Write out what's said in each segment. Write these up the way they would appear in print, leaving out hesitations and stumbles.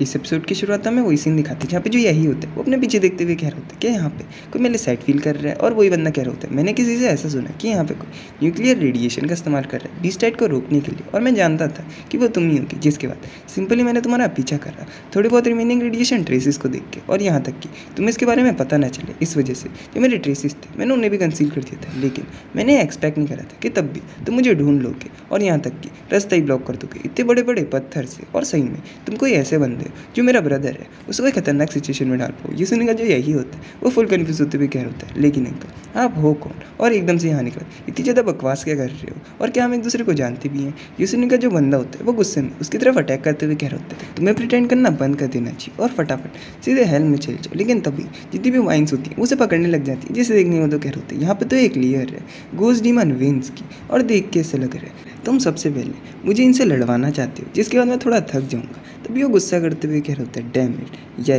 इस एपिसोड की शुरुआत में वही सीन दिखाते हैं जहाँ पे जो यही होता है वो अपने पीछे देखते हुए कह रहा होता है कि यहाँ पे कोई मेरे साइड फील कर रहा है। और वही बंदा कह रहा होता है मैंने किसी से ऐसा सुना कि यहाँ पे कोई न्यूक्लियर रेडिएशन का इस्तेमाल कर रहा है बीस्टाइड को रोकने के लिए, और मैं जानता था कि वो तुम ही होगी। जिसके बाद सिंपली मैंने तुम्हारा पीछा करा थोड़ी बहुत रिमेनिंग रेडिएशन ट्रेसेस को देख के, और यहाँ तक कि तुम्हें इसके बारे में पता ना चले। इस वजह से जो मेरे ट्रेसेस थे मैंने उन्हें भी कंसील कर दिया था, लेकिन मैंने एक्सपेक्ट नहीं करा था कि तब भी तुम मुझे ढूंढ लोगे और यहाँ तक कि रास्ता ही ब्लॉक कर दोगे इतने बड़े बड़े पत्थर से। और सही में तुम कोई ऐसे बंदे जो मेरा ब्रदर है उसको एक खतरनाक सिचुएशन में डाल पाओ। ये सुनेगा जो यही होता है वो फुल कन्फ्यूज होते हुए कह होता है लेकिन अंकल आप हो कौन और एकदम से यहाँ निकल इतनी ज़्यादा बकवास क्या कर रहे हो, और क्या हम एक दूसरे को जानते भी हैं। ये सुनेगा जो बंदा होता है वो गुस्से में उसकी तरफ अटैक करते हुए कह होता है तुम्हें प्रिटेंड करना बंद कर देना चाहिए और फटाफट सीधे हेल में चल जाओ। लेकिन तभी जितनी भी वाइन्स होती हैं उसे पकड़ने लग जाती है, जिसे देखने में तो कह होते हैं यहाँ पे तो एक लेयर है गोस्ट डीमन वेन्स की, और देख के ऐसे लग रहा है तुम सबसे पहले मुझे इनसे लड़वाना चाहते हो जिसके बाद मैं थोड़ा थक जाऊंगा। तभी वो गुस्सा करते हुए कह रहा होता है डैम इट,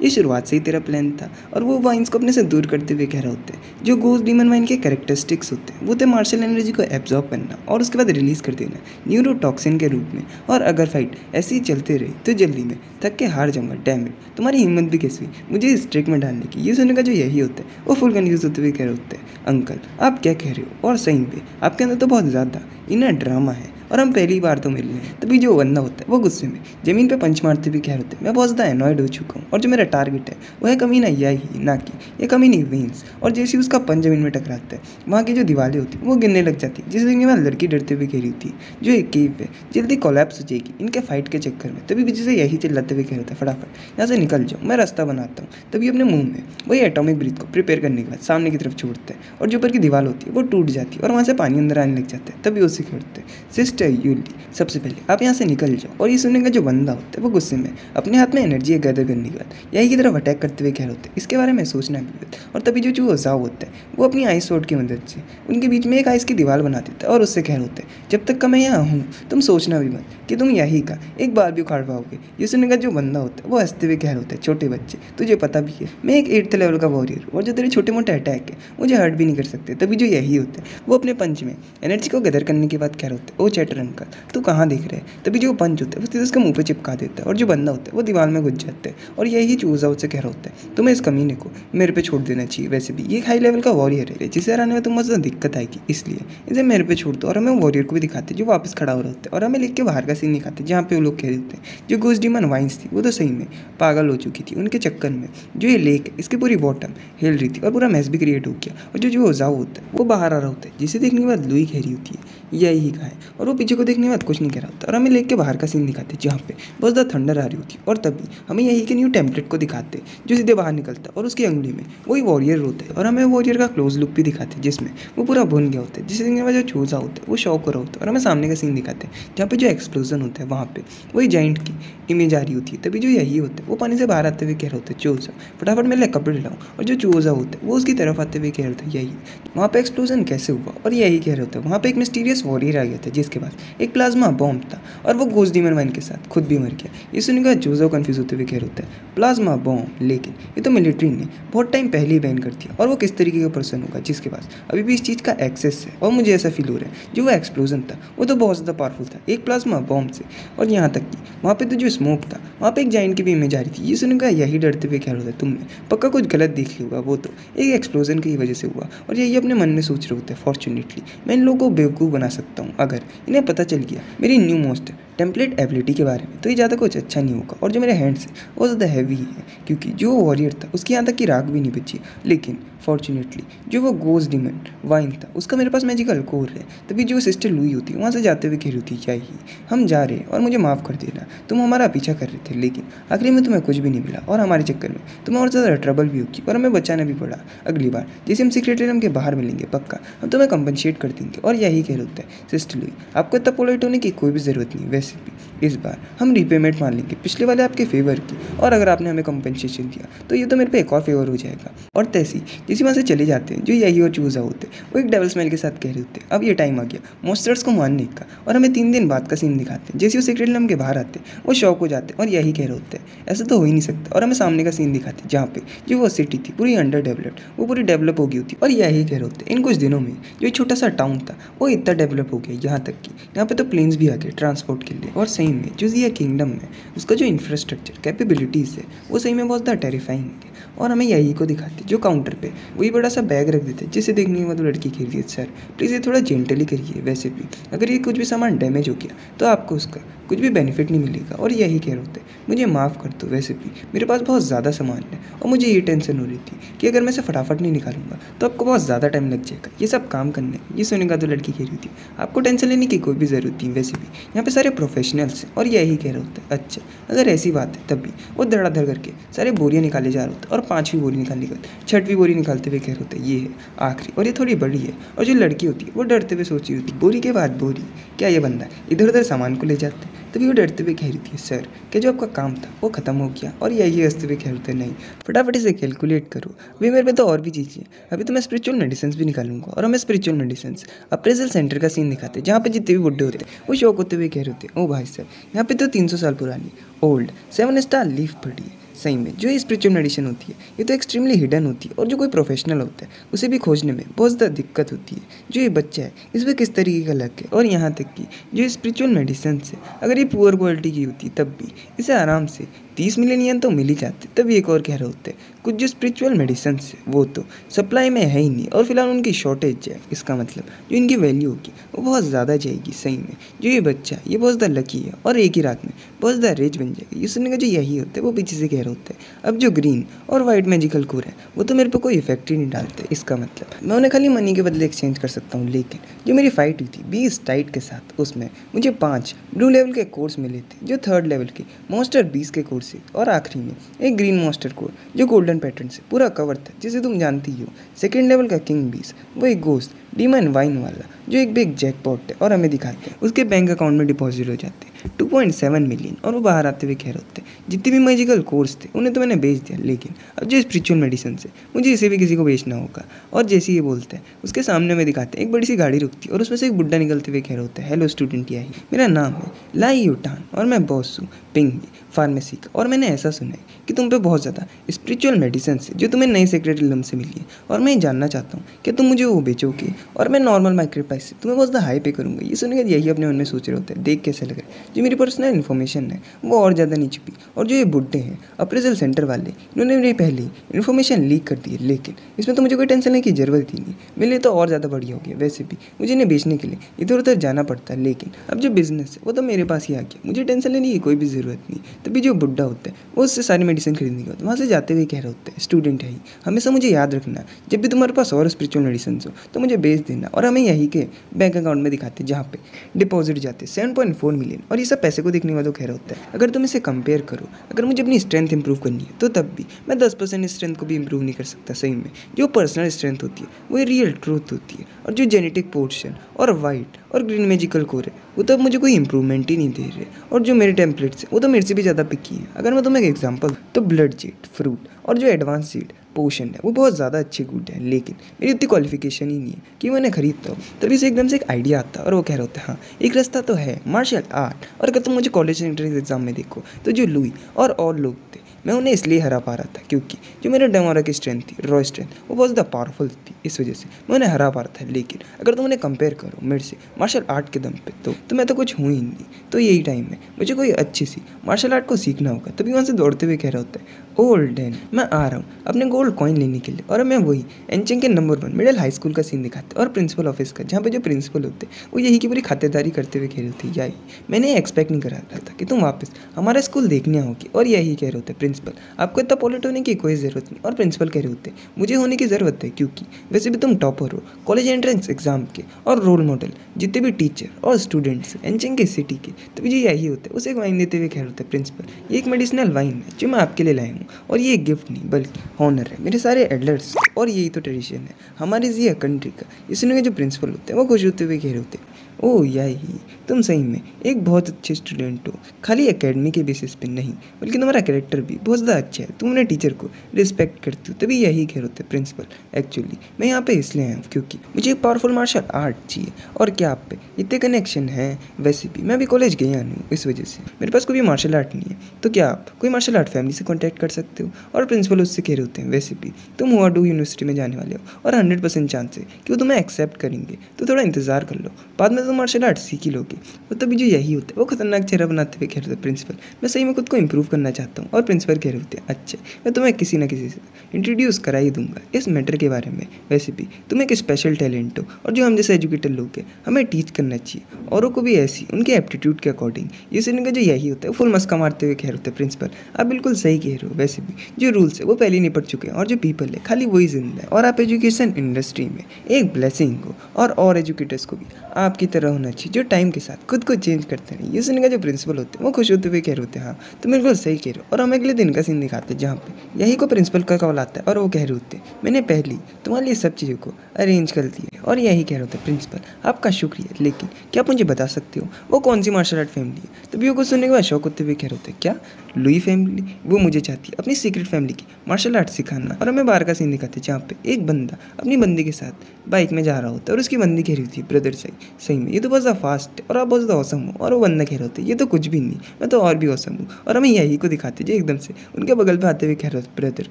ये शुरुआत से ही तेरा प्लान था। और वो वाइन्स को अपने से दूर करते हुए कह रहा होता है जो गोस्ट डीमन वाइन के कैरेक्टरिस्टिक्स होते हैं वो थे मार्शल एनर्जी को एब्जॉर्ब करना और उसके बाद रिलीज कर देना न्यूरोटॉक्सिन के रूप में। और अगर फाइट ऐसे ही चलते रही तो जल्दी में थक के हार जाऊंगा। डैम इट, तुम्हारी हिम्मत भी कैसी मुझे इस ट्रिक में डालने की। ये सुनने का जो यही होता है वो फुल कन्फ्यूज होते हुए कह रहे होते हैं अंकल आप क्या कह रहे हो, और सही में आपके अंदर तो बहुत ज़्यादा इनर ड्रामा है और हम पहली बार तो मिल रहे हैं। तभी जो बंदा होता है वो गुस्से में ज़मीन पे पंच मारते भी कह रहे होते हैं मैं बहुत ज़्यादा एनॉयड हो चुका हूँ और जो मेरा टारगेट है वो है कमीना यही ना कि ये कमीनी वेन्स। और जैसे ही उसका पंच ज़मीन में टकराता है वहाँ की जो दीवारें होती हैं वो गिरने लग जाती है, जिससे देखने में लड़की डरते हुए कह रही होती है जो एक केव है जल्दी कोलैप्स हो जाएगी इनके फाइट के चक्कर में। तभी पीछे से यही चिल्लाते हुए कह रहा होता है फटाफट यहाँ से निकल जाओ मैं रास्ता बनाता हूँ। तभी अपने मुंह में वही एटॉमिक ब्रीथ को प्रिपेयर करने के बाद सामने की तरफ छोड़ता है और जो ऊपर की दीवार होती है वो टूट जाती है और वहाँ से पानी अंदर आने लग जाता है। तभी उसे खेलते हैं सिस्टर यूली सबसे पहले आप यहाँ से निकल जाओ। और ये सुनने का जो बंदा होता है वो गुस्से में अपने हाथ में एनर्जी गैदर करने के बाद यही की तरफ अटैक करते हुए कह रहे होते हैं इसके बारे में सोचना भी होता है। और तभी जो चूहा जाओ होता है वो अपनी आइस स्वॉर्ड की मदद से उनके बीच में एक आइस की दीवार बना देता है और उससे कह रहे होते हैं जब तक का मैं यहाँ हूँ तुम सोचना भी मत कि तुम यही का एक बार भी उखाड़ पाओगे। ये सुनने का जो बंदा होता है वो हंसते हुए कह रहे होते हैं छोटे बच्चे तुझे पता भी है मैं एक 8th लेवल का वॉरियर और जो तेरे छोटे मोटे अटैक है मुझे हर्ट भी नहीं कर सकते। तभी जो यही होता है वो अपने पंच में एनर्जी को गैदर करने के बाद कह रहे होते हैं ओ चैटर अंकल तू कहाँ देख रहे हैं। तभी जो पंच होता है वो सीधे उसके मुंह पे चिपका देता है और जो बंदा होता है वो दीवार में घुस जाता है। और यही चूजा उससे कह रहा होता है तुम्हें इस कमीने को मेरे पे छोड़ देना चाहिए, वैसे भी ये एक हाई लेवल का वॉरियर है जिसे हराने में तुम्हें ज़्यादा दिक्कत आएगी इसलिए इसे मेरे पे छोड़ दो। और हमें वॉरियर को भी दिखाते जो वापस खड़ा हो रहा होता है और हमें लिख के बाहर का सीन दिखाते जहाँ पे वो लोग कह रहे होते हैं जो गोस्ट डीमन वाइन्स थी वो तो सही में पागल हो चुकी थी उनके चक्कर में। जो ये लेक है इसकी पूरी बॉटम हिल रही थी और पूरा मैस भी क्रिएट हो गया। और जो जाओ होता है वो बाहर आ रहा होता है जिसे देखने के बाद लुई कह रही होती है यही का है और वो पीछे को देखने के बाद कुछ नहीं कह रहा होता। और हमें लेक के बाहर का सीन दिखाते जहाँ पे बहुत ज़्यादा थंडर आ रही होती है और तभी हमें यही के न्यू टेम्पलेट को दिखाते जो सीधे बाहर निकलता है और उसकी अंगुली में वही वॉरियर होता है। और हमें वॉरियर का क्लोज लुक भी दिखाते हैं जिसमें वो पूरा भुन गया होता है, जिससे देखने के बाद जो चूजा होता है वो शॉक हो रहा होता है। और हमें सामने का सीन दिखाते हैं जहाँ पे जो एक्सप्लोजन होता है वहाँ पे वही जाइंट की इमेज आ रही होती है। तभी जो यही होता है वो पानी से बाहर आते हुए कह रहे होते हैं चूजा फटाफट मेरे लिए कपड़े लाऊं। और जो चूजा होता है वो उसकी तरफ आते हुए कह रहे होते हैं यही वहाँ पे एक्सप्लोजन कैसे हुआ। और यही कह रहे होते हैं वहाँ पे एक मिस्टीरियस वॉरियर आ गया था जिसके पास एक प्लाज्मा बॉम्ब था और वो गोस्ट डीमन वाइन के साथ खुद भी मर गया। ये सुनकर चूजा कंफ्यूज होते हुए कह रहे होता है प्लाज्मा बॉम्ब, लेकिन ये तो मिलिट्री ने बहुत टाइम पहले ही बैन कर दिया और वो किस तरीके का पर्सन होगा जिसके पास अभी भी इस चीज़ का एक्सेस है। और मुझे ऐसा फील हो रहा है जो वो एक्सप्लोजन था वो तो बहुत ज़्यादा पावरफुल था एक प्लाज्मा बॉम्ब से। और यहाँ तक कि वहाँ पे तो जो स्मोक था वहाँ पे एक जाइंट की भी इमेज आ रही थी। ये सुनकर यही डरते हुए कह रहा था तुमने पक्का कुछ गलत देख लिया होगा, वो तो एक एक्सप्लोजन की वजह से हुआ। और यही अपने मन में सोच रहे होते हैं फॉर्चुनेटली मैं इन लोगों को बेवकूफ़ बना सकता हूँ अगर इन्हें पता चल गया मेरी न्यू मोस्ट टेम्पलेट एबिलिटी के बारे में तो ये ज़्यादा कुछ अच्छा नहीं होगा। और जो मेरे हैंड्स है वो ज़्यादा हैवी है क्योंकि जो वॉरियर था उसकी यहाँ तक की राख भी नहीं बची। लेकिन फॉर्चुनेटली जो वो गोस्ट डीमन वाइन था उसका मेरे पास मैजिकल कोर है। तभी जो सिस्टर लुई होती है वहाँ से जाते हुए कह रही होती है यही हम जा रहे हैं और मुझे माफ़ कर देना तुम हमारा पीछा कर रहे थे लेकिन आखिरी में तुम्हें कुछ भी नहीं मिला और हमारे चक्कर में तुम्हें और ज़्यादा ट्रबल भी होगी और हमें बचाना भी पड़ा। अगली बार जैसे हम सेक्रेटरियम के बाहर मिलेंगे पक्का हम तुम्हें कंपनसेट कर देंगे। और यही कह रहे होते हैं सिस्टर लुई आपको इतना पोलाइट होने की कोई भी ज़रूरत नहीं, वैसे भी इस बार हम रीपेमेंट मान लेंगे पिछले वाले आपके फेवर की और अगर आपने हमें कंपनसेशन दिया तो ये तो मेरे पे एक और फेवर हो जाएगा। और तैसी जैसे वहाँ से चले जाते हैं जो यही और चूजा होते हैं वो एक डेवल स्मेल के साथ कह रहे होते हैं अब ये टाइम आ गया मॉन्स्टर्स को मारने का। और हमें 3 दिन बाद का सीन दिखाते हैं जैसे वो सेक्रेटरियम के बाहर आते हैं वो शॉक हो जाते हैं और यही कह रहे होते हैं ऐसा तो हो ही नहीं सकता। और हमें सामने का सीन दिखाते हैं जहाँ पे जो वो सिटी थी पूरी अंडर डेवलप्ड वो पूरी डेवलप हो गई होती और यही कह रहे होते हैं इन कुछ दिनों में जो छोटा सा टाउन था वो इतना डेवलप हो गया यहाँ तक कि यहाँ पे तो प्लेन्स भी आ गए ट्रांसपोर्ट के लिए। लिए। और सही में जो जिया किंगडम है उसका जो इंफ्रास्ट्रक्चर कैपेबिलिटीज़ है वो सही में बहुत ज़्यादा टेरिफाइंग है। और हमें यही को दिखाते जो काउंटर पे वही बड़ा सा बैग रख देते जिसे देखने के बाद वो लड़की खेल रही है, सर प्लीज़ ये थोड़ा जेंटली करिए, वैसे भी अगर ये कुछ भी सामान डैमेज हो गया तो आपको उसका कुछ भी बेनिफिट नहीं मिलेगा। और यही कह रहे होते मुझे माफ़ कर दो, वैसे भी मेरे पास बहुत ज़्यादा सामान है और मुझे ये टेंशन हो रही थी कि अगर मैं इसे फटाफट नहीं निकालूंगा तो आपको बहुत ज़्यादा टाइम लग जाएगा ये सब काम करने में। ये सुनेगा तो लड़की कह रही थी आपको टेंशन लेने की कोई भी ज़रूरत नहीं, वैसे भी यहाँ पे सारे प्रोफेशनल्स हैं। और यही कह रहे होते अच्छा अगर ऐसी बात है तब भी वो धड़ाधड़ करके सारे बोरियाँ निकाले जा रहे होते और 5वीं बोरी निकालने के बाद 6वीं बोरी निकालते हुए कह रहे होते ये है आखिरी और ये थोड़ी बड़ी है। और जो लड़की होती है वो डरते हुए सोच रही होती बोरी के बाद बोरी, क्या ये बंदा इधर उधर सामान को ले जाते हैं। तभी वो डरते हुए कह रही थी सर कि जो आपका काम था वो ख़त्म हो गया। और यही हंसते हुए कह रहे थे नहीं फटाफट इसे कैलकुलेट करो, अभी मेरे पे तो और भी चीज़ें हैं, अभी तो मैं स्पिरिचुअल मेडिसिन भी निकालूंगा। और हमें स्पिरिचुअल मेडिसिन अप्रेजल सेंटर का सीन दिखाते जहाँ पे जितने भी बुड्ढे होते हैं वो शौक होते हुए कह रहे होते ओ भाई साहब यहाँ पे तो 300 साल पुरानी ओल्ड 7 स्टार लीफ पड़ी है। सही में जो ये स्पिरिचुअल मेडिसिन होती है ये तो एक्सट्रीमली हिडन होती है और जो कोई प्रोफेशनल होता है उसे भी खोजने में बहुत ज़्यादा दिक्कत होती है। जो ये बच्चा है इस पर किस तरीके का लक है। और यहाँ तक कि जो स्पिरिचुअल मेडिसिन है अगर ये पुअर क्वालिटी की होती तब भी इसे आराम से 30 मिलियन तो मिल ही जाते। तभी एक और कह रहे होते कुछ जो स्पिरिचुअल मेडिसिन है वो तो सप्लाई में है ही नहीं और फिलहाल उनकी शॉर्टेज है, इसका मतलब जो इनकी वैल्यू होगी वो बहुत ज़्यादा जाएगी। सही में जो ये बच्चा है ये बहुत ज़्यादा लकी है और एक ही रात में बहुत ज़्यादा रिच बन जाएगा। ये सुनने का जो यही होता है वो पीछे से कह रहे होते हैं अब जो ग्रीन और वाइट मैजिकल कोर है वो तो मेरे पे कोई इफेक्ट ही नहीं डालते, इसका मतलब मैं उन्हें खाली मनी के बदले एक्सचेंज कर सकता हूँ। लेकिन जो मेरी फाइट हुई थी 20 टाइट के साथ उसमें मुझे 5 ब्लू लेवल के कोर्स मिले थे जो 3rd लेवल के मॉन्स्टर 20 के कोर्स से और आखिरी में एक ग्रीन मॉन्स्टर कोर जो गोल्डन पैटर्न से पूरा कवर था जिसे तुम जानती हो। 2nd लेवल का किंग बीस वो एक गोस्ट डीमन वाइन वाला जो एक बिग जैकपॉट है और हमें दिखाते हैं उसके बैंक अकाउंट में डिपॉजिट हो जाते हैं 2.7 मिलियन। और वो बाहर आते हुए कह रहे होते जितने भी मैजिकल कोर्स थे उन्हें तो मैंने बेच दिया लेकिन अब जो स्पिरिचुअल मेडिसिन से मुझे इसे भी किसी को बेचना होगा। और जैसे ये बोलते हैं उसके सामने में दिखाते हैं एक बड़ी सी गाड़ी रुकती है और उसमें से एक बुड्ढा निकलते हुए कह रहे होते हैं हेलो स्टूडेंट यही मेरा नाम है लाई यूटान और मैं बॉस हूँ पिंग फार्मेसी का। और मैंने ऐसा सुना है कि तुम पे बहुत ज़्यादा स्पिरिचुअल मेडिसिन है जो तुम्हें नए सेक्रेट इलम से मिली है और मैं जानना चाहता हूँ कि तुम मुझे वो बेचोगे और मैं नॉर्मल मार्केट प्राइस से तुम्हें बहुत ज़्यादा हाई पे करूँगा। ये सुनेगा यही अपने मन में सोच रहे होते हैं देख कैसे लग रहा है जो मेरी पर्सनल इन्फॉर्मेशन है वो और ज़्यादा नहीं छुपी। और जो ये बुड्ढे हैं अप्रेजल सेंटर वाले इन्होंने मेरी पहले इन्फॉर्मेशन लीक कर दी है लेकिन इसमें तो मुझे कोई टेंशन लेने की ज़रूरत ही नहीं, मेरे लिए तो और ज़्यादा बढ़िया हो गया। वैसे भी मुझे इन्हें बेचने के लिए इधर उधर जाना पड़ता है लेकिन अब जो बिज़नेस है वो तो मेरे पास ही आ गया, मुझे टेंशन लेने की कोई भी ज़रूरत नहीं। तभी जो बुड्ढा होता है वो उससे सारी मेडिसिन खरीदने के बाद वहाँ से जाते हुए कह रहे होते हैं स्टूडेंट है ही हमेशा मुझे याद रखना जब भी तुम्हारे पास और स्पिरिचुअल मेडिसिन हो तो मुझे बेच देना। और हमें यही के बैंक अकाउंट में दिखाते हैं जहाँ पे डिपॉजिट जाते 7.4 मिलियन। और ये सब पैसे को देखने के बाद वो कह रहा होता है अगर तुम इसे कंपेयर करो अगर मुझे अपनी स्ट्रेंथ इंप्रूव करनी है तो तब भी मैं 10% स्ट्रेंथ को भी इंप्रूव नहीं कर सकता। सही में जो पर्सनल स्ट्रेंथ होती है वो रियल ट्रूथ होती है और जो जेनेटिक पोर्शन और वाइट और ग्रीन मैजिकल कोर है वो तो मुझे कोई इंप्रूवमेंट ही नहीं दे रहे। और जो मेरे टेम्पलेट्स हैं वो तो मेरे से भी ज़्यादा पिकी है। अगर मैं तुम्हें एक एग्जांपल तो ब्लड जेट फ्रूट और जो एडवांस सीड पोशन है वो बहुत ज़्यादा अच्छे गुड है लेकिन मेरी उतनी क्वालिफिकेशन ही नहीं है कि मैं उन्हें खरीदता हूँ। तभी से एकदम से एक आइडिया आता है और वो कह रहा होता है हाँ एक रास्ता तो है मार्शल आर्ट। और अगर तुम मुझे कॉलेज एंट्रेंस एग्जाम में देखो तो जो लुई और लोग थे मैं उन्हें इसलिए हरा पा रहा था क्योंकि जो मेरे डेमोरा की स्ट्रेंथ थी रॉ स्ट्रेंथ वो बहुत ज़्यादा पावरफुल थी, इस वजह से मैं उन्हें हरा पा रहा था। लेकिन अगर तुम उन्हें कंपेयर करो मेरे से मार्शल आर्ट के दम पे तो मैं तो कुछ हूँ ही नहीं। तो यही टाइम है मुझे कोई अच्छी सी मार्शल आर्ट को सीखना होगा। तभी वहाँ से दौड़ते हुए कह रहा होता है ओल्ड एन मैं आ रहा हूँ अपने गोल्ड कॉइन लेने के लिए। और मैं वही एनचेंग के नंबर 1 मिडिल हाई स्कूल का सीन दिखाते और प्रिंसिपल ऑफिस का जहाँ पे जो प्रिंसिपल होते वो यही की पूरी खातेदारी करते हुए कह रहे होते यही मैंने एक्सपेक्ट नहीं करा था कि तुम वापस हमारा स्कूल देखने आओगे। और यही कह रहे होते प्रिंसिपल आपको इतना पॉलिट होने की कोई ज़रूरत नहीं। और प्रिंसिपल कह रहे होते मुझे होने की ज़रूरत है क्योंकि वैसे भी तुम टॉपर हो कॉलेज एंट्रेंस एग्जाम के और रोल मॉडल जितने भी टीचर और स्टूडेंट्स एनचेंग के सिटी के। तो मुझे यही होता है उसे एक वाइन देते हुए कह रहे होते प्रिंसिपल ये एक मेडिसिनल वाइन है जो मैं आपके लिए लाया हूँ और ये एक गिफ्ट नहीं बल्कि ऑनर है मेरे सारे एडलर्स। और यही तो ट्रेडिशन है हमारे ये कंट्री का। इसलिए जो प्रिंसिपल होते हैं वो खुश होते हुए कह रहे होते हैं ओह यही तुम सही में एक बहुत अच्छे स्टूडेंट हो खाली एकेडमी के बेसिस पे नहीं बल्कि तुम्हारा कैरेक्टर भी बहुत ज़्यादा अच्छा है, तुम अपने टीचर को रिस्पेक्ट करते हो। तभी यही कह रहे होते प्रिंसिपल एक्चुअली मैं यहाँ पे इसलिए आया हूँ क्योंकि मुझे एक पावरफुल मार्शल आर्ट चाहिए। और क्या आप पे इतने कनेक्शन हैं? वैसे भी मैं अभी कॉलेज गया नहीं इस वजह से मेरे पास कोई भी मार्शल आर्ट नहीं है, तो क्या आप कोई मार्शल आर्ट फैमिली से कॉन्टैक्ट कर सकते हो। और प्रिंसिपल उससे कह रहे होते हैं वैसे भी तुम हुआडू यूनिवर्सिटी में जाने वाले हो और 100% चांस है कि वो तुम्हें एक्सेप्ट करेंगे, तो थोड़ा इंतज़ार कर लो, बाद में तो मार्शल आर्ट सीख ही लोगे। वो तभी जो यही होता है वो खतरनाक चेहरा बनाते हुए कह रहे थे प्रिंसिपल, मैं सही में खुद को इम्प्रूव करना चाहता हूँ। और प्रिंसिपल कह रहे होते हैं, अच्छा मैं तुम्हें किसी न किसी से इंट्रोड्यूस करा ही दूंगा इस मैटर के बारे में। वैसे भी तुम एक स्पेशल टैलेंट हो और जो हम जैसे एजुकेटेड लोग हैं हमें टीच करना चाहिए औरों को भी ऐसी उनके एप्टीट्यूड के अकॉर्डिंग। ये सुनने का जो यही होता है फुल मस्का मारते हुए कह रहे होते हैं प्रिंसिपल, आप बिल्कुल सही कह रहे हो। वैसे भी जो रूल्स है वो पहले ही निपट चुके हैं और जो पीपल है खाली वही जिंदा है। और आप एजुकेशन इंडस्ट्री में एक ब्लेसिंग हो और एजुकेटर्स को भी आपकी तरह होना चाहिए जो टाइम के साथ खुद को चेंज करते हैं। ये सुनने का जो प्रिंसिपल होते हैं वो खुश होते हुए कह रहे होते हैं, हाँ तुम बिल्कुल सही कह रहे हो। और हम अगले दिन का सीन दिखाते हैं जहाँ पे यही को प्रिंसिपल का कॉल आता है और वो कह रहे होते हैं, मैंने पहले ही तुम्हारे लिए सब चीज़ों को अरेंज कर दिया है। और यही कह रहे होते हैं प्रिंसिपल, आपका शुक्रिया, लेकिन क्या आप मुझे बता सकते हो वो कौन सी मार्शल आर्ट फैमिली है? तभी वो कुछ सुनने के बाद शौक होते हुए कह रहे होते हैं, क्या लुई फैमिली? वो मुझे चाहती है अपनी सीक्रेट फैमिली की मार्शल आर्ट सिखाना। और हमें बाहर का सीन दिखाते हैं जहाँ पे एक बंदा अपनी बंदी के साथ बाइक में जा रहा होता है और उसकी बंदी कह रही होती है, ब्रदर सही में ये तो बहुत ज़्यादा फास्ट है और आप बहुत ज़्यादा औसम हो। और वो बंदा कह रहा होता है, ये तो कुछ भी नहीं, मैं तो और भी औसम हूँ। और हमें यही को दिखाते जो एकदम से उनके बगल पे आते हुए कह रहे होते, ब्रदर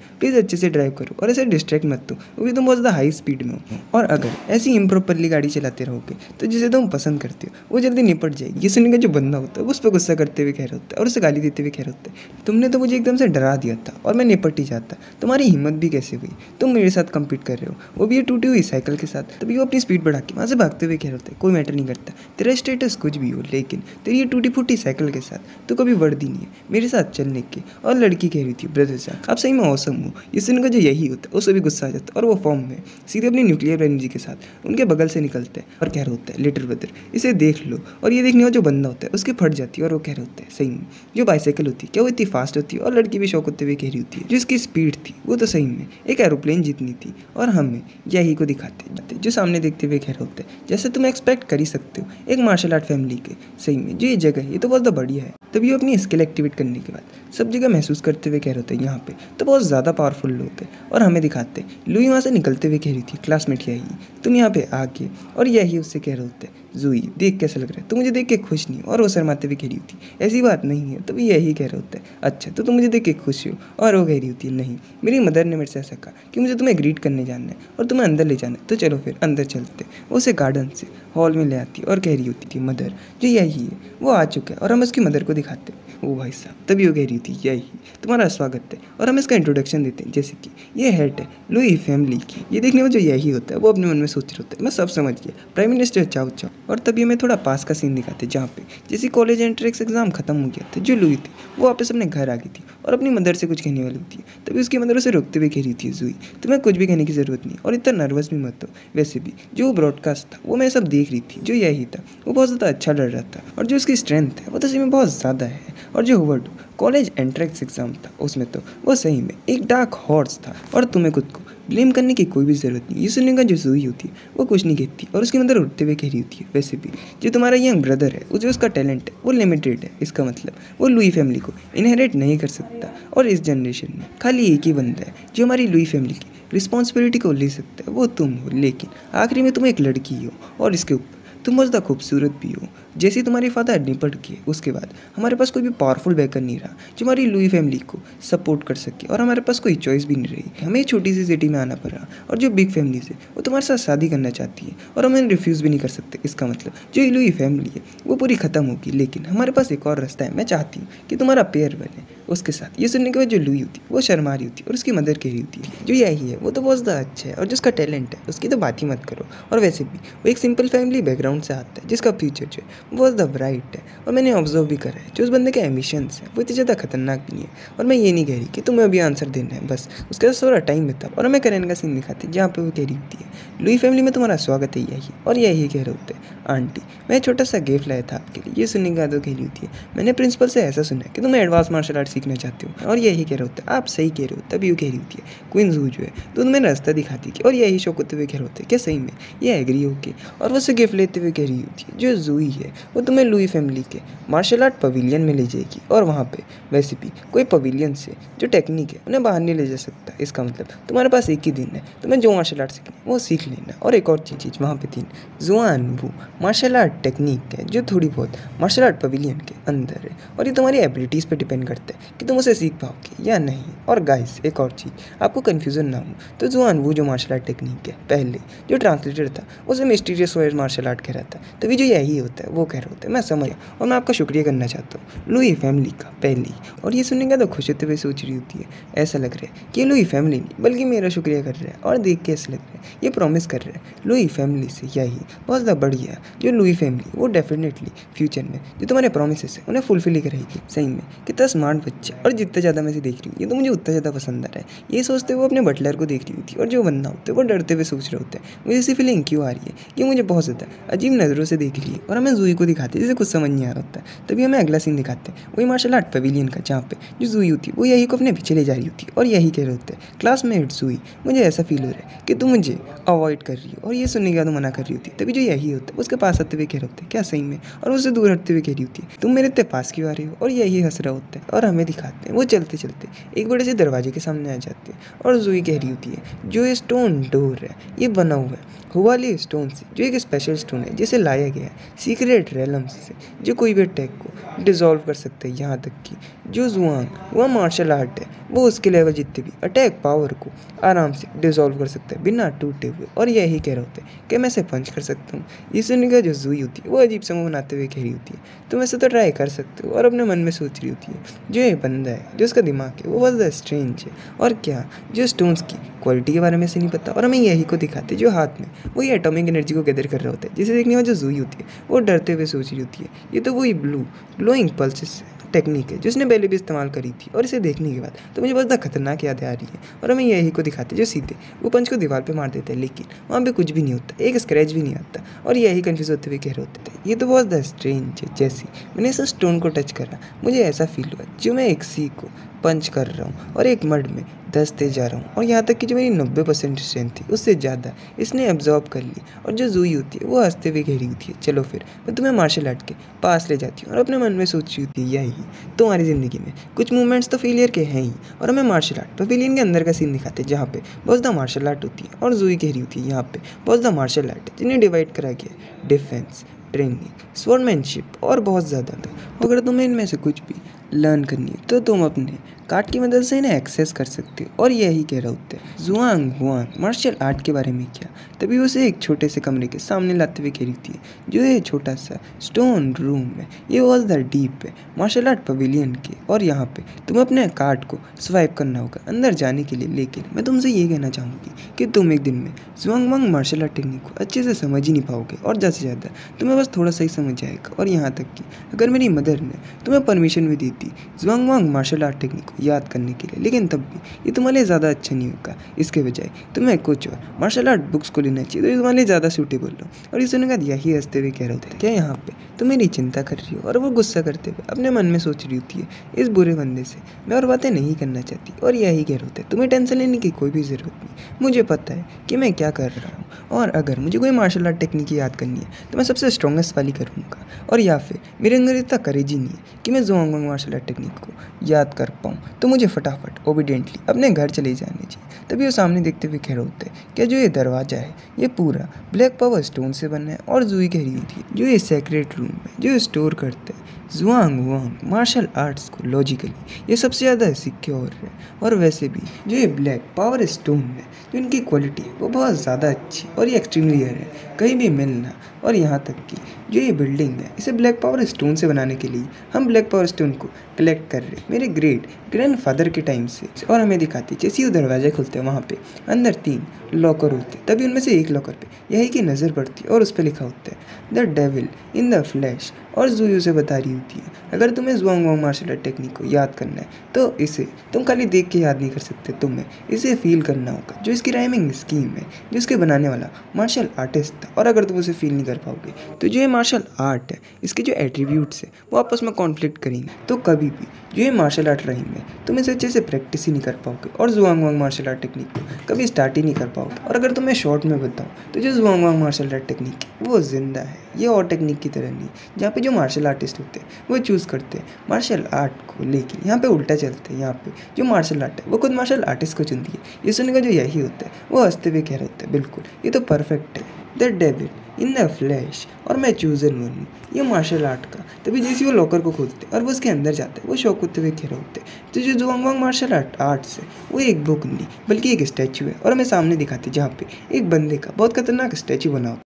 प्लीज़ अच्छे से ड्राइव करो और ऐसे डिस्ट्रैक्ट मत दो, वो भी तुम बहुत ज़्यादा हाई स्पीड में हो। और अगर ऐसी इम्प्रॉपरली गाड़ी चलाते रहोगे तो जिसे तुम पसंद करते हो वो जल्दी निपट जाएगी। ये सुनने का जो बंदा होता है वो उस पर गुस्सा करते हुए कह रहा होता है और उसे गाली देते हुए कह रहा होता है, तुमने तो मुझे एकदम से डरा दिया था और मैं निपट ही जाता, तुम्हारी हिम्मत भी कैसे हुई, तुम मेरे साथ कम्पीट कर रहे हो, वो भी ये टूटी हुई साइकिल के साथ। तभी वो अपनी स्पीड बढ़ा के वहाँ से भागते हुए कह रहे होते हैं, कोई मैटर नहीं करता तेरा स्टेटस कुछ भी हो, लेकिन तेरी ये टूटी फूटी साइकिल के साथ तो कभी वर्दी नहीं है मेरे साथ चलने के। और लड़की कह रही थी, ब्रदर साहब आप सही में औसम हो। ये सुनने का जो यही होता है उसे भी गुस्सा आ जाता है और वो फॉर्म में सीधे अपनी न्यूक्लियर एनर्जी के साथ उनके बगल से निकलते हैं और कह रहा होता है, लिटिल ब्रदर इसे देख लो। और ये देखने वाला जो बंदा होता है उसकी फट जाती है और वो कह रहे होते हैं, सही में जो बाइसाइकिल होती है क्या वो इतनी फास्ट होती है? और लड़की भी शौक होते हुए कह रही होती है, जो इसकी स्पीड थी वो तो सही में एक एरोप्लेन जितनी थी। और हमें यही को दिखाते हैं जो सामने देखते हुए कह रहे होते हैं, जैसे तुम एक्सपेक्ट कर ही सकते हो एक मार्शल आर्ट फैमिली के, सही में जो ये जगह है ये तो बहुत बढ़िया है। तभी वो अपनी स्किल एक्टिवेट करने के बाद सब जगह महसूस करते हुए कह रहे होते हैं, यहाँ पे तो बहुत ज़्यादा पावरफुल लोग हैं। और हमें दिखाते हैं लुई वहाँ से निकलते हुए कह रही थी, क्लासमेट यही तुम यहाँ पे आके। और यही उससे कह रहे होते हैं, जूही देख कैसा लग रहा है, तो मुझे देख के खुश नहीं हो। और वो शर्माते हुए कह रही होती है, ऐसी बात नहीं है। तभी यही कह रहे होते हैं, अच्छा तो तुम मुझे देख के खुश हो? और वो कह रही होती है, नहीं मेरी मदर ने मेरे से ऐसा कहा कि मुझे तुम्हें ग्रीट करने जाना है और तुम्हें अंदर ले जाना है, तो चलो फिर अंदर चलते। वो उसे गार्डन से हॉल में ले आती और कह रही होती थी, मदर जो यही है वो आ चुका है। और हम उसकी मदर को दिखाते हैं, ओ भाई साहब। तभी वो कह रही थी, यही तुम्हारा स्वागत है। और हम इसका इंट्रोडक्शन देते हैं, जैसे कि ये हेड है लुई फैमिली की। ये देखने में जो यही होता है वो अपने मन में सोच रहे होते हैं, मैं सब समझ गया, प्राइम मिनिस्टर चाओ चाओ। और तभी हमें थोड़ा पास का सीन दिखाते हैं जहाँ पे जैसे कॉलेज एंट्रेंस एग्जाम खत्म हो गया था, जो लुई थी वो वापस अपने घर आ गई थी और अपनी मदर से कुछ कहने वाली थी। तभी उसकी मदर उसे रोकते हुए कह रही थी, जूही तुम्हें कुछ भी कहने की ज़रूरत नहीं और इतना नर्वस भी मत हो। वैसे भी जो ब्रॉडकास्ट था वो मैं सब देख रही थी, जो यही था वो बहुत ज़्यादा अच्छा लड़ रहा था और जो उसकी स्ट्रेंथ है वो तो सही में बहुत ज़्यादा है। और जो हुआ कॉलेज एंट्रेंस एग्जाम था उसमें तो वो सही में एक डार्क हॉर्स था और तुम्हें खुद को ब्लेम करने की कोई भी ज़रूरत नहीं। ये सुनने का जो जूही होती है वो कुछ नहीं कहती और उसके अंदर उठते हुए कह रही होती है, वैसे भी जो तुम्हारा यंग ब्रदर है वो जो उसका टैलेंट है वो लिमिटेड है, इसका मतलब वो लुई फैमिली को इनहेरिट नहीं कर सकता। और इस जनरेशन में खाली एक ही बंदा है जो हमारी लुई फैमिली की रिस्पॉन्सिबिलिटी को ले सकता है, वो तुम हो। लेकिन आखिरी में तुम एक लड़की हो और इसके ऊपर तुम बहुत ज़्यादा खूबसूरत भी हो। जैसे तुम्हारे फादर निपट गए उसके बाद हमारे पास कोई भी पावरफुल बैकर नहीं रहा जो हमारी लुई फैमिली को सपोर्ट कर सके और हमारे पास कोई चॉइस भी नहीं रही। हमें छोटी सी सिटी में आना पड़ा और जो बिग फैमिली है वो तुम्हारे साथ शादी करना चाहती है और हम इन्हें रिफ्यूज़ भी नहीं कर सकते। इसका मतलब जो ये लुई फैमिली है वो पूरी ख़त्म होगी, लेकिन हमारे पास एक और रास्ता है। मैं चाहती हूँ कि तुम्हारा पेयर बने उसके साथ। ये सुनने के बाद जो लुई होती है वो शर्मा रही होती है और उसकी मदर कह रही होती है, जो यही है वो तो बहुत ज़्यादा अच्छा है और जिसका टैलेंट है उसकी तो बात ही मत करो। और वैसे भी वो एक सिंपल फैमिली बैकग्राउंड से आता है जिसका फ्यूचर जो है वो बहुत ज़्यादा ब्राइट है। और मैंने ऑब्जर्व भी करा है जो उस बंदे के एम्बिशंस हैं वो इतने ज़्यादा खतरनाक भी नहीं है। और मैं ये नहीं कह रही कि तुम्हें अभी आंसर देना है, बस उसके साथ थोड़ा टाइम बिता। और हमें करेन का सीन दिखाते हैं जहाँ पे वो कह रही होती है, लुई फैमिली में तुम्हारा स्वागत है यही। और यही कह रहे होते हैं, आंटी मैं छोटा सा गिफ्ट लाया था आपके लिए। ये सुनने के बाद वो कह रही होती है, मैंने प्रिंसिपल से ऐसा सुना है कि तुम एडवांस मार्शल आर्ट सीखना चाहते हो। और यही कह रहे होते हैं, आप सही कह रहे हो। तभी वो कह रही होती है, क्वीन जू जो है तो तुम्हें रास्ता दिखाती थी। और यही शौक होते हुए कह रहे होते हैं, क्या सही में ये एग्री होके। और वो उसे गिफ्ट लेते हुए कह रही होती है, जो जूही है वो तुम्हें लुई फैमिली के मार्शल आर्ट पवेलियन में ले जाएगी। और वहाँ पे वैसे भी कोई पवेलियन से जो टेक्निक है उन्हें बाहर नहीं ले जा सकता। इसका मतलब तुम्हारे पास एक ही दिन है, तुम्हें जो मार्शल आर्ट सीखना है वो सीख लेना। और एक और चीज़ वहाँ पे थी, जुआन वो मार्शल आर्ट टेक्निक है जो थोड़ी बहुत मार्शल आर्ट पवेलियन के अंदर है और ये तुम्हारी एबिलिटीज़ पे डिपेंड करता है कि तुम उसे सीख पाओगे या नहीं। और गाइस एक और चीज़, आपको कन्फ्यूज़न ना हो तो जुआन वो जो मार्शल आर्ट टेक्निक है पहले जो ट्रांसलेटर था उसे मिस्टीरियस मार्शल आर्ट कह रहा था, तभी जो यही होता है वो कह रहा होता है। मैं समझ और मैं आपका शुक्रिया करना चाहता हूँ लुई फैमिली का पहले। और ये सुनने का तो खुश होते हुए सोच रही होती है, ऐसा लग रहा है कि लुई फैमिली नहीं बल्कि मेरा शुक्रिया कर रहा है। और देख के ऐसा लग रहा है ये प्रॉमिस कर रहा है लुई फैमिली से यही बहुत ज़्यादा बढ़िया जो लुई फैमिली वो डेफिनेटली फ्यूचर में जो तुम्हारे प्रोमिस है उन्हें फुलफिल ही करेगी। सही में कितना स्मार्ट बच्चा, और जितना ज़्यादा मैं इसे देख रही हूँ ये तो मुझे उतना ज़्यादा पसंद आ रहा है। ये सोचते हुए अपने बटलर को देख रही होती है और जो बंदा होता है वो डरते हुए सोच रहे होते हैं मुझे ऐसी फीलिंग क्यों आ रही है कि मुझे बहुत ज़्यादा अजीब नज़रों से देख रही है। और हमें जूही को दिखाते हैं जिसे कुछ समझ नहीं आ रहा होता है। तभी हमें अगला सीन दिखाते हैं वही मार्शल आर्ट पवेलियन का, जहाँ पे जो जूही होती है वो यही को अपने पीछे ले जा रही होती है और यही कह रहे होते हैं क्लासमेट जूही मुझे ऐसा फील हो रहा है कि तुम मुझे अवॉइड कर रही हो। और ये सुनने के बाद मना कर रही होती है। तभी जो यही होता है उसके पास आते हुए कह रहे होते हैं क्या सही में, और उससे दूर हटते हुए कह रही होती है तुम मेरे इतने पास क्यों आ रही हो। और यही हंस रहा होता है और हमें दिखाते हैं वो चलते चलते एक बड़े से दरवाजे के सामने आ जाते हैं और जूही कह रही होती है जो ये स्टोन डोर है ये बना हुआ है हुवाली स्टोन से, जो एक स्पेशल स्टोन है जिसे लाया गया है सीक्रेट रेलम्स से, जो कोई भी अटैक को डिसॉल्व कर सकता है। यहाँ तक कि जो जुआंग वह मार्शल आर्ट है वो उसके लेवल जितने भी अटैक पावर को आराम से डिसॉल्व कर सकता है बिना टूटे हुए। और यही कह रहे होते हैं कि मैं इसे पंच कर सकता हूँ। ये सुनने का जो जूही होती है वो अजीब सा मुँह बनाते हुए कह रही होती है तुम ऐसे तो ट्राई कर सकते हो। और अपने मन में सोच रही होती है जो ये बंदा है जो उसका दिमाग है वो बहुत ज़्यादा स्ट्रेंज है, और क्या जो स्टोन्स की क्वालिटी के बारे में से नहीं पता। और हमें यही को दिखाते जो हाथ में वो ये एटॉमिक एनर्जी को गैदर कर रहा होता है, जिसे देखने में जो जूही होती है वो डरते हुए सोच रही होती है ये तो वही ग्लोइंग पल्सेस टेक्निक है जिसने पहले भी इस्तेमाल करी थी। और इसे देखने के बाद तो मुझे बहुत ज़्यादा खतरनाक यादें आ रही है। और हमें यही को दिखाते जो सीधे वो पंच को दीवार पे मार देते हैं लेकिन वहाँ पे कुछ भी नहीं होता, एक स्क्रैच भी नहीं आता। और यही कन्फ्यूज होते हुए कह रहे होते थे ये तो बहुत ज़्यादा स्ट्रेंज है। जैसे मैंने इस स्टोन को टच करा मुझे ऐसा फील हुआ जो मैं एक सी को पंच कर रहा हूँ और एक मड में धंसते जा रहा हूँ। और यहाँ तक कि जो मेरी 90% स्ट्रेंथ थी उससे ज़्यादा इसने एब्जॉर्ब कर ली। और जो जूही होती है वो हंसते हुए कह रही होती है चलो फिर मैं तुम्हें मार्शल आर्ट के पास ले जाती हूँ। और अपने मन में सोच रही होती है यही तुम्हारी ज़िंदगी में कुछ मूवमेंट्स तो फेलियर के हैं ही। और हमें मार्शल आर्ट पवेलियन के अंदर का सीन दिखाते हैं जहाँ पे बहुत ज़्यादा मार्शल आर्ट होती है। और जूही कह रही होती है यहाँ पे बहुत ज़्यादा मार्शल आर्ट है जिन्हें डिवाइड करा गया डिफेंस, ट्रेनिंग, स्वॉर्डमैनशिप और बहुत ज़्यादा। अगर तुम्हें इनमें से कुछ भी लर्न करनी है तो तुम अपने कार्ड की मदद से इन्हें एक्सेस कर सकते हो। और यही कह रहे होते हैं जुआंग हुआंग मार्शल आर्ट के बारे में क्या। तभी उसे एक छोटे से कमरे के सामने लाते हुए कह रही थी जो ये छोटा सा स्टोन रूम है ये बहुत ज़्यादा डीप है मार्शल आर्ट पवेलियन के। और यहाँ पे तुम्हें अपने कार्ड को स्वाइप करना होगा अंदर जाने के लिए। लेकिन मैं तुमसे ये कहना चाहूँगी कि तुम एक दिन में जुआंग वांग मार्शल आर्ट टेक्निक को अच्छे से समझ ही नहीं पाओगे और ज़्यादा से ज़्यादा तुम्हें बस थोड़ा सा ही समझ आएगा। और यहाँ तक कि अगर मेरी मदर ने तुम्हें परमिशन भी दी थी जुआंग वांग मार्शल आर्ट टेक्निक को याद करने के लिए, लेकिन तब भी ये तुम्हारे लिए ज़्यादा अच्छा नहीं होगा। इसके बजाय तुम्हें कुछ और मार्शल आर्ट बुक्स को लेना चाहिए तो ये तुम्हारे लिए ज़्यादा सूटेबल हो। और इस सुनने का यही हंसते हुए कह रहे होते हैं क्या यहाँ पे तुम मेरी चिंता कर रही हो। और वो गुस्सा करते हुए अपने मन में सोच रही होती है इस बुरे बंदे से मैं और बातें नहीं करना चाहती। और यही कह रहे होते हैं तुम्हें टेंशन लेने की कोई भी ज़रूरत नहीं, मुझे पता है कि मैं क्या कर रहा हूँ। और अगर मुझे कोई मार्शल आर्ट टेक्निक याद करनी है तो मैं सबसे स्ट्रॉन्गेस्ट वाली करूँगा। और या फिर मेरे अंदर इतना करेज ही नहीं है कि मैं जुआंग वांग मार्शल आर्ट टेक्निक को याद कर पाऊँ, तो मुझे फटाफट ओबीडियंटली अपने घर चले जाने चाहिए। तभी वो सामने देखते हुए कह रहे होते हैं क्या जो ये दरवाज़ा है ये पूरा ब्लैक पावर स्टोन से बना है। और जूही कह रही थी जो ये सेक्रेट रूम है जो स्टोर करते हैं जुआंग वांग मार्शल आर्ट्स को लॉजिकली ये सबसे ज़्यादा सिक्योर है। और वैसे भी जो ये ब्लैक पावर स्टोन है जो इनकी क्वालिटी है वो बहुत ज़्यादा अच्छी और ये एक्सट्रीमली रेयर है, कहीं भी मिलना। और यहाँ तक कि जो ये बिल्डिंग है इसे ब्लैक पावर स्टोन से बनाने के लिए हम ब्लैक पावर स्टोन को कलेक्ट कर रहे हैं मेरे ग्रेट ग्रैंडफादर के टाइम से। और हमें दिखाती जैसे ही वो दरवाजे खुलते हैं वहाँ पे अंदर 3 लॉकर होते हैं। तभी उनमें से एक लॉकर पे यही की नज़र पड़ती है और उस पर लिखा होता है the devil in the flash. और जूही उसे बता रही होती है अगर तुम्हें जुआंग वांग मार्शल आर्ट टेक्निक को याद करना है तो इसे तुम खाली देख के याद नहीं कर सकते, तुम्हें इसे फील करना होगा जो इसकी राइमिंग स्कीम है जो इसके बनाने वाला मार्शल आर्टिस्ट था। और अगर तुम उसे फील नहीं कर पाओगे तो जो ये मार्शल आर्ट है इसके जो एट्रीब्यूट्स है वो आपस में कॉन्फ्लिक्ट करेंगे, तो कभी भी जो ये मार्शल आर्ट रही है तुम इसे अच्छे से प्रैक्टिस ही नहीं कर पाओगे और जुआंग वांग मार्शल आर्ट टेक्निक को कभी स्टार्ट ही नहीं कर पाओगे। और अगर तुम्हें शॉर्ट में बताऊँ तो जो जुआंग वांग मार्शल आर्ट टेक्निक है वो जिंदा है, ये और टेक्निक की तरह नहीं जहाँ पे जो मार्शल आर्टिस्ट होते हैं वो चूज़ करते हैं मार्शल आर्ट को, लेकिन यहाँ पे उल्टा चलते हैं। यहाँ पे जो मार्शल आर्ट है वो खुद मार्शल आर्टिस्ट को चुनती है। ये सुनने का जो यही होता है वो हंसते हुए कह रहे होते हैं बिल्कुल ये तो परफेक्ट है, the devil in the flash और मैं चूजन वन हूँ। ये मार्शल आर्ट का। तभी जैसे वो लॉकर को खोलते और वो उसके अंदर जाता है, वो शौक होते हुए कह रहे होते तो जो जुआंग मार्शल आर्ट्स है वो एक बुक नहीं बल्कि एक स्टैचू है, और हमें सामने दिखाते जहाँ पे एक बंदे का बहुत खतरनाक स्टैचू बना होता है।